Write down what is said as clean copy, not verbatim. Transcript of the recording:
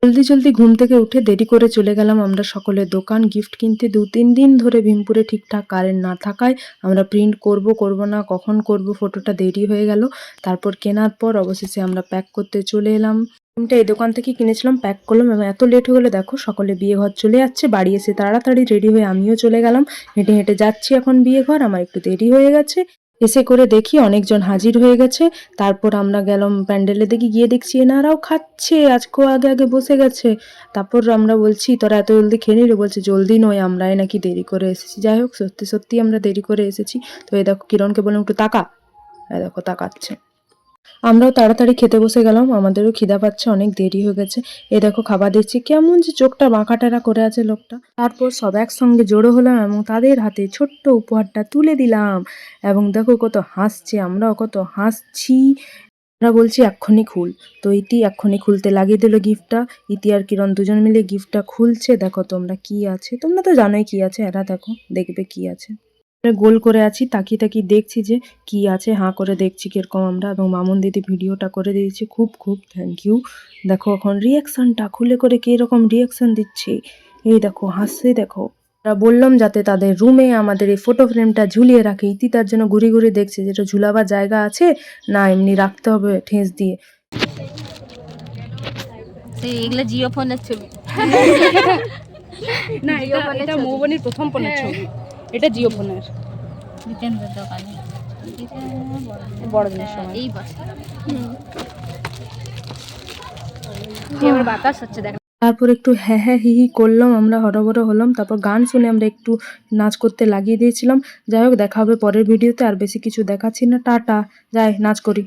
জলদি জলদি ঘুম থেকে উঠে দেরি করে চলে গেলাম আমরা সকলে দোকান গিফট কিনতে। 2-3 দিন ধরে ভীমপুরে ঠিকঠাক কারেন্ট না থাকায় আমরা প্রিন্ট করব না, কখন করব, ফটোটা দেরি হয়ে গেল। তারপর কেনার পর অবশেষে আমরা প্যাক করতে চলে এলাম। ফ্রেমটা এই দোকান থেকে কিনেছিলাম, প্যাক করলাম এবং এত লেট হয়ে গেলো দেখো, সকলে বিয়ে ঘর চলে যাচ্ছে। বাড়ি এসে তাড়াতাড়ি রেডি হয়ে আমিও চলে গেলাম। হেঁটে হেঁটে যাচ্ছি এখন বিয়ে ঘর, আমার একটু দেরি হয়ে গেছে। এসে করে দেখি অনেকজন হাজির হয়ে গেছে। তারপর আমরা গেলাম প্যান্ডেলের দিকে, গিয়ে দেখছি এনারাও খাচ্ছে, আজকেও আগে আগে বসে গেছে। তারপর আমরা বলছি তোরা এত জলদি খেয়ে নিলি? বলছে জলদি নয়, আমরাই নাকি দেরি করে এসেছি। যাই হোক, সত্যি সত্যি আমরা দেরি করে এসেছি। তো এই দেখো কিরণকে বললাম একটু তাকা, এই দেখো তাকাচ্ছে। আমরাও তাড়াতাড়ি খেতে বসে গেলাম, আমাদেরও খিদা পাচ্ছে, অনেক দেরি হয়ে গেছে। এ দেখো খাবার দিচ্ছি, কেমন যে চোখটা বাঁকাটেরা করে আছে লোকটা। তারপর সব একসঙ্গে জড়ো হলাম এবং তাদের হাতে ছোট্ট উপহারটা তুলে দিলাম। এবং দেখো কত হাসছে, আমরাও কত হাসছি। আমরা বলছি এক্ষুনি খুল, তো ইতি এক্ষুনি খুলতে লাগিয়ে দিল গিফটটা। ইতি আর কিরণ দুজন মিলে গিফটটা খুলছে। দেখো তোমরা কি আছে, তোমরা তো জানোই কি আছে, এরা দেখো দেখবে কি আছে। গোল করে আছি, তাকিয়ে তাকিয়ে দেখছি যে কি আছে, হাঁ করে দেখছি কিরকম আমরা। এবং মামুন দিদি ভিডিওটা করে দিয়েছি, খুব খুব থ্যাংক ইউ। দেখো এখন রিয়াকশনটা খুলে করে কিরকম রিয়াকশন দিচ্ছে, এই দেখো হাসছে দেখো। আমরা বললাম যাতে তাদের রুমে আমাদের এই ফটো ফ্রেমটা ঝুলিয়ে রাখে। ইতি তার জন্য ঘুরে ঘুরে দেখছে যেটা ঝুলাবার জায়গা আছে না এমনি রাখতে হবে ঠেস দিয়ে। এগুলা জিও ফোনের ছবি না, এটা মৌবনির প্রথম ফোনের ছবি, এটা জিও ফোনের জিতেন্দ্রের দোকানে বড়দিনের সময়। এই বছর এবার বাতাস হচ্ছে দেখ। তারপর একটু হ্যাঁ হ্যাঁ হি হি করলাম, আমরা হরবড় হলাম। তারপর গান শুনে আমরা একটু নাচ করতে লাগিয়ে দিয়েছিলাম। যাই হোক, দেখা হবে পরের ভিডিওতে, আর বেশি কিছু দেখাচ্ছি না, টাটা, যাই নাচ করি।